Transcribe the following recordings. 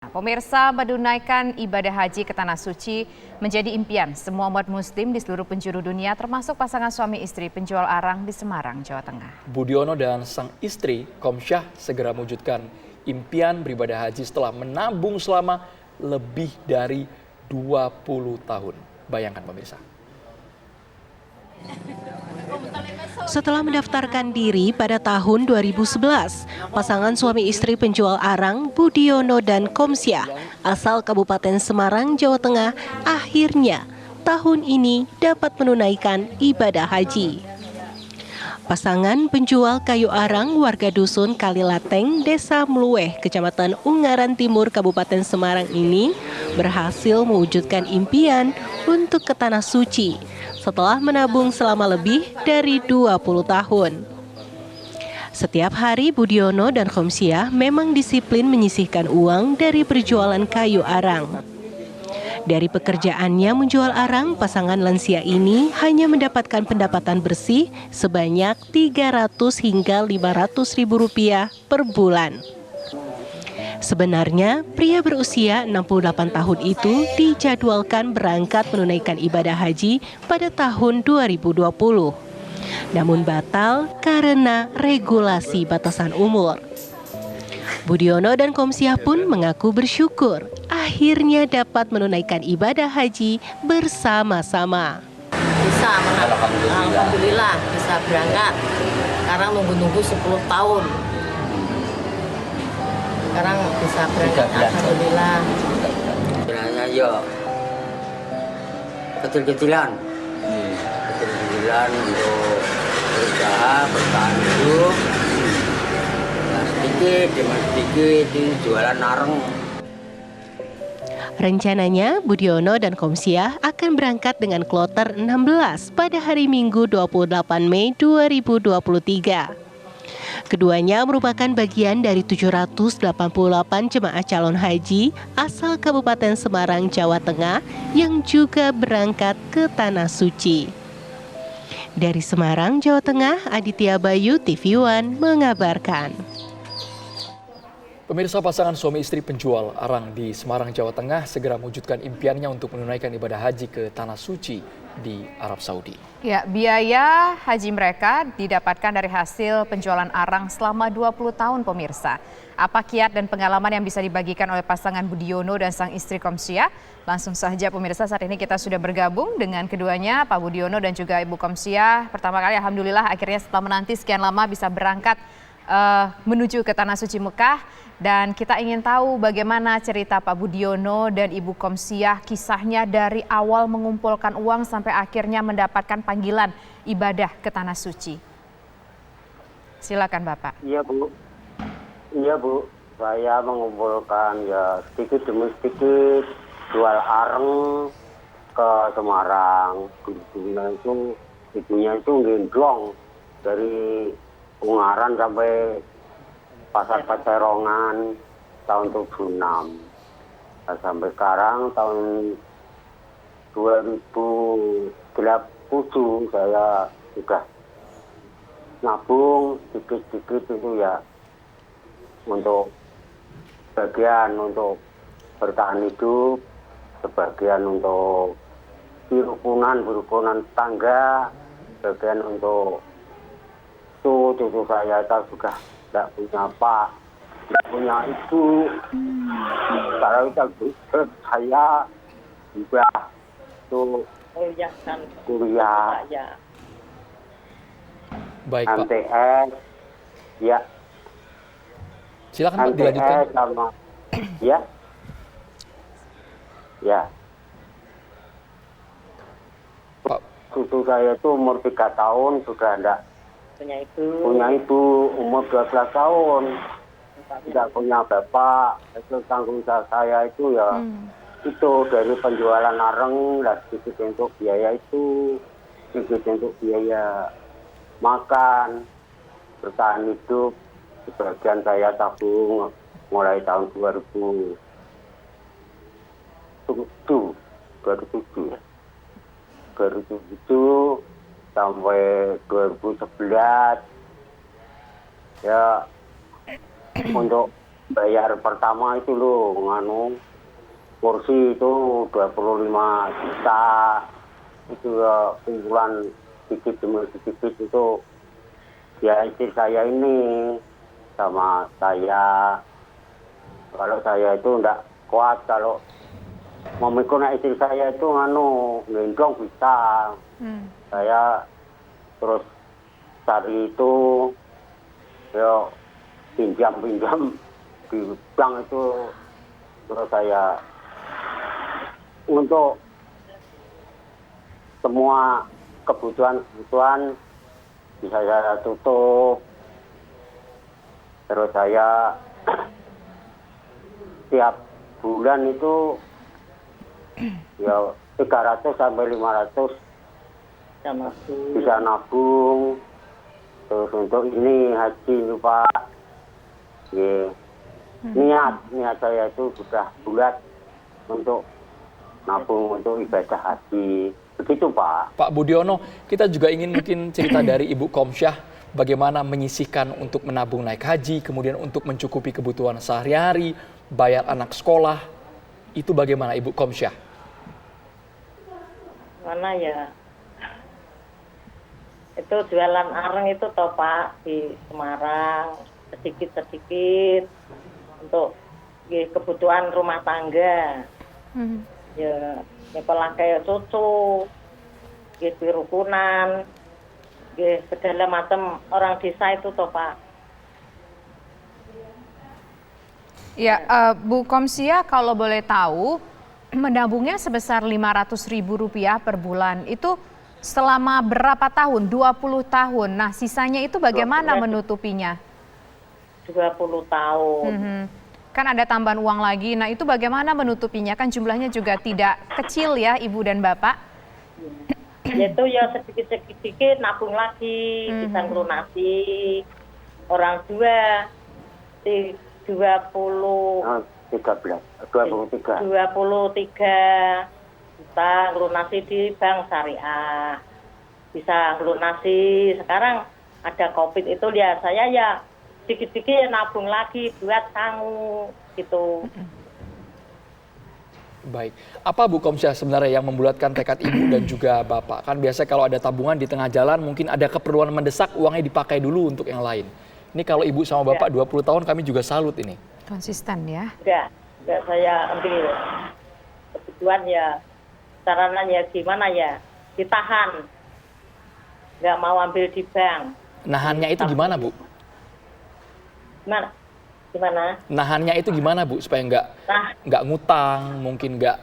Pemirsa, menunaikan ibadah haji ke Tanah Suci menjadi impian semua umat muslim di seluruh penjuru dunia, termasuk pasangan suami istri penjual arang di Semarang, Jawa Tengah. Budiono dan sang istri, Komsyah, segera mewujudkan impian beribadah haji setelah menabung selama lebih dari 20 tahun. Bayangkan pemirsa. Setelah mendaftarkan diri pada tahun 2011, pasangan suami istri penjual arang Budiono dan Komsyah asal Kabupaten Semarang, Jawa Tengah akhirnya tahun ini dapat menunaikan ibadah haji. Pasangan penjual kayu arang warga dusun Kalilateng, Desa Mluweh, Kecamatan Ungaran Timur, Kabupaten Semarang ini berhasil mewujudkan impian untuk ke Tanah Suci setelah menabung selama lebih dari 20 tahun. Setiap hari Budiono dan Komsyah memang disiplin menyisihkan uang dari berjualan kayu arang. Dari pekerjaannya menjual arang, pasangan lansia ini hanya mendapatkan pendapatan bersih sebanyak 300 hingga 500 ribu rupiah per bulan. Sebenarnya, pria berusia 68 tahun itu dijadwalkan berangkat menunaikan ibadah haji pada tahun 2020. Namun batal karena regulasi batasan umur. Budiono dan Komsyah pun mengaku bersyukur akhirnya dapat menunaikan ibadah haji bersama-sama. Bisa, alhamdulillah bisa berangkat. Sekarang nunggu-nunggu 10 tahun. Sekarang bisa berangkat, alhamdulillah. Kiranya ya kecil-kecilan untuk berusaha bertahan hidup. Nah, sedikit demi sedikit ini jualan areng. Rencananya Budiono dan Komsyah akan berangkat dengan kloter 16 pada hari Minggu 28 Mei 2023. Keduanya merupakan bagian dari 788 jemaah calon haji asal Kabupaten Semarang, Jawa Tengah yang juga berangkat ke Tanah Suci. Dari Semarang, Jawa Tengah, Aditya Bayu, TV One mengabarkan. Pemirsa, pasangan suami istri penjual arang di Semarang, Jawa Tengah segera mewujudkan impiannya untuk menunaikan ibadah haji ke Tanah Suci di Arab Saudi. Ya, biaya haji mereka didapatkan dari hasil penjualan arang selama 20 tahun pemirsa. Apa kiat dan pengalaman yang bisa dibagikan oleh pasangan Budiono dan sang istri Komsyah? Langsung saja pemirsa, saat ini kita sudah bergabung dengan keduanya, Pak Budiono dan juga Ibu Komsyah. Pertama kali alhamdulillah akhirnya setelah menanti sekian lama bisa berangkat menuju ke Tanah Suci Mekah. Dan kita ingin tahu bagaimana cerita Pak Budiono dan Ibu Komsyah, kisahnya dari awal mengumpulkan uang sampai akhirnya mendapatkan panggilan ibadah ke Tanah Suci. Silakan Bapak. Iya Bu, saya mengumpulkan ya sedikit demi sedikit, jual areng ke Semarang. Ibunya itu gendong dari Ungaran sampai Pasar Pacerongan tahun 76. Nah, sampai sekarang tahun 2007 saya sudah nabung sedikit-sedikit itu ya untuk sebagian untuk bertahan hidup, sebagian untuk berukunan tangga, sebagian untuk cucu saya juga tidak punya pak, tidak punya ibu. Sekarang saya juga tuh kuliah Baik Pak. MTS, ya. Silakan Pak dilanjutkan. Sama, ya. Pak. Cucu saya itu umur 3 tahun sudah tidak punya ibu, umur 12 tahun tidak punya bapak. Itu tanggung jawab saya itu ya itu dari penjualan areng, sedikit untuk biaya itu, sedikit untuk biaya makan, bertahan hidup. Sebagian saya tabung mulai tahun 2007 sampai 2011 ya untuk bayar pertama itu loh, kursi itu 25 juta. Itu ya kumpulan sedikit demi sedikit itu ya istri saya ini sama saya. Kalau saya itu enggak kuat, kalau memikul istri saya itu gendong bisa. Saya terus cari itu ya pinjam di bank itu, terus saya untuk semua kebutuhan bisa saya tutup. Terus saya tiap bulan itu ya 300 sampai 500 bisa nabung. Terus untuk ini haji ini Pak, niat saya itu sudah bulat untuk nabung untuk ibadah haji. Begitu Pak. Pak Budiono, kita juga ingin mungkin cerita dari Ibu Komsyah bagaimana menyisihkan untuk menabung naik haji, kemudian untuk mencukupi kebutuhan sehari-hari, bayar anak sekolah. Itu bagaimana Ibu Komsyah? Mana ya? Itu jualan areng itu toh Pak di Semarang, sedikit-sedikit untuk kebutuhan rumah tangga. Ya, nyekolah kayak cucu, rukunan, segala macam orang desa itu toh Pak. Ya, Bu Komsyah, kalau boleh tahu, menabungnya sebesar Rp500.000 per bulan. Itu selama berapa tahun? 20 tahun. Nah, sisanya itu bagaimana menutupinya? 20 tahun. Kan ada tambahan uang lagi. Nah, itu bagaimana menutupinya? Kan jumlahnya juga tidak kecil ya, Ibu dan Bapak. Itu ya sedikit-sedikit nabung lagi, bisa ngelunasi. Orang tua 23 juta ngelunasi di bank syariah, bisa ngelunasi. Sekarang ada COVID itu ya saya ya sedikit-sedikit nabung lagi buat tanggung gitu. Baik, apa Bu Komsyah sebenarnya yang membulatkan tekad Ibu dan juga Bapak? Kan biasa kalau ada tabungan di tengah jalan mungkin ada keperluan mendesak, uangnya dipakai dulu untuk yang lain. Ini kalau Ibu sama Bapak 20 tahun kami juga salut ini. Konsisten ya. Enggak saya ambil kebutuhan ya, caranya gimana ya, ditahan, nggak mau ambil di bank. Nahannya itu gimana Bu? Gimana? Nahannya itu gimana Bu supaya nggak ngutang, mungkin nggak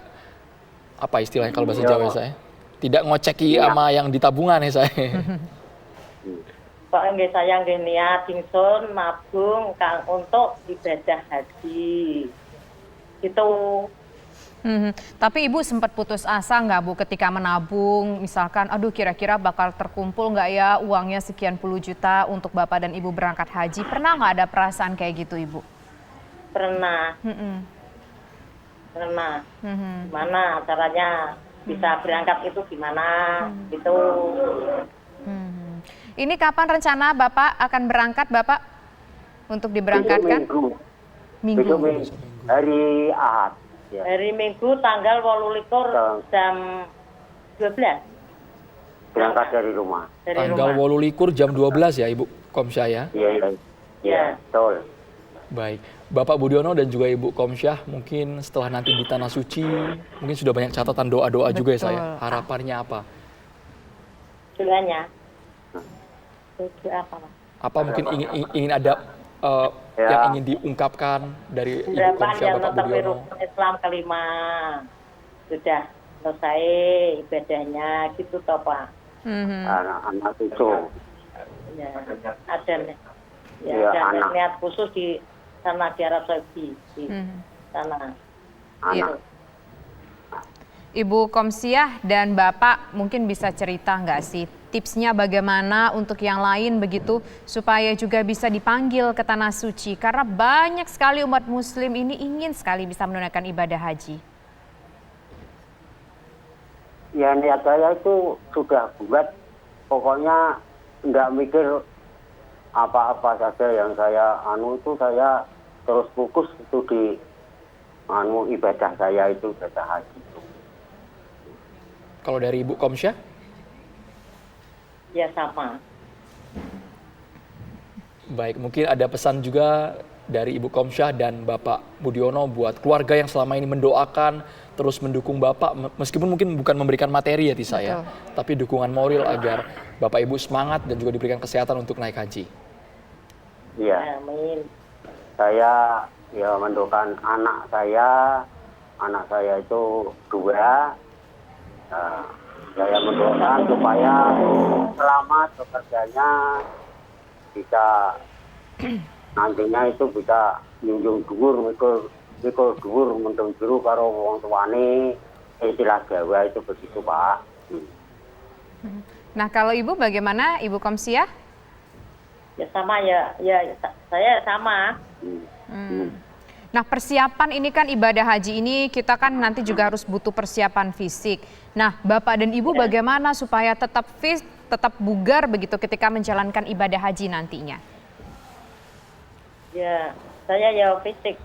apa istilahnya kalau bahasa Jawa saya, tidak ngoceki sama yang di tabungan ya saya. Pokoknya saya niat ingsun nabung untuk ibadah haji. Gitu. Tapi Ibu sempat putus asa nggak Bu ketika menabung, misalkan aduh kira-kira bakal terkumpul nggak ya uangnya sekian puluh juta untuk Bapak dan Ibu berangkat haji? Pernah nggak ada perasaan kayak gitu Ibu? Pernah. Pernah. Gimana caranya bisa berangkat itu gimana? Gitu. Ini kapan rencana Bapak akan berangkat Bapak untuk diberangkatkan? Minggu. Hari Ahad. Ya. Hari Minggu tanggal 28 jam 12. Berangkat dari rumah. Tanggal 28 jam 12 ya Ibu Komsyah ya? Iya, betul. Baik, Bapak Budiono dan juga Ibu Komsyah mungkin setelah nanti di Tanah Suci, mungkin sudah banyak catatan doa-doa juga ya saya. Harapannya apa? Doanya? Apa? Apa mungkin ingin ada yang ingin diungkapkan dari Ibu Komsyah Bapak Budiono? Islam kelima sudah selesai ibadahnya gitu toh Pak. Anak-anak itu. Ya, ada niat khusus di sana di Arab Saudi di sana. Iya. Ibu Komsyah dan Bapak mungkin bisa cerita nggak sih tipsnya bagaimana untuk yang lain begitu supaya juga bisa dipanggil ke Tanah Suci karena banyak sekali umat Muslim ini ingin sekali bisa menunaikan ibadah haji. Ya niat saya itu sudah bulat, pokoknya nggak mikir apa-apa saja yang saya itu saya terus fokus itu di ibadah saya itu, ibadah haji itu. Kalau dari Ibu Komsyah? Ya sama. Baik, mungkin ada pesan juga dari Ibu Komsyah dan Bapak Budiono buat keluarga yang selama ini mendoakan, terus mendukung Bapak, meskipun mungkin bukan memberikan materi ya Tisa ya, tapi dukungan moral agar Bapak Ibu semangat dan juga diberikan kesehatan untuk naik haji. Iya. Amin. Saya ya mendoakan anak saya itu 2. Saya mendoakan supaya selamat bekerjanya, bisa nantinya itu bisa nyunjung dhuwur mikul dhuwur mendung biru karo wong tuane, istilah Jawa itu begitu Pak. Nah, kalau Ibu bagaimana, Ibu Komsyah? Ya sama ya saya sama. Nah, persiapan ini kan ibadah haji ini kita kan nanti juga harus butuh persiapan fisik. Nah, Bapak dan Ibu bagaimana supaya tetap fit, tetap bugar begitu ketika menjalankan ibadah haji nantinya? Ya, saya ya fisik,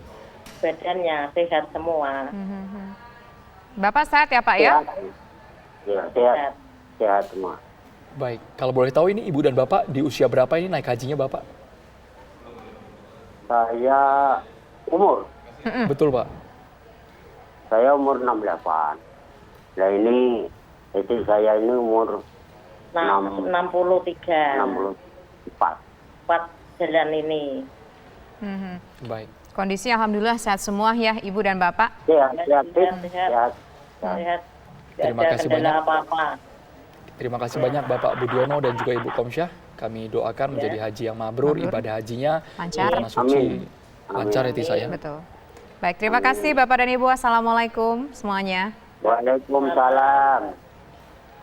badannya sehat semua. Bapak sehat ya Pak ya? Ya, sehat semua. Baik, kalau boleh tahu ini Ibu dan Bapak di usia berapa ini naik hajinya Bapak? Saya umur. Betul Pak? Saya umur 68. Nah ini, istri saya ini umur 63. 64. 4 jalan ini. Baik. Kondisi alhamdulillah sehat semua ya Ibu dan Bapak. Sehat. Sehat. Terima kasih kendala banyak. apa-apa. Terima kasih banyak Bapak Budiono dan juga Ibu Komsyah. Kami doakan menjadi haji yang mabrur, ibadah hajinya Lancar. tanah suci lancar ya Tisa ya. Betul. Baik, terima kasih Bapak dan Ibu. Assalamualaikum semuanya. Waalaikumsalam.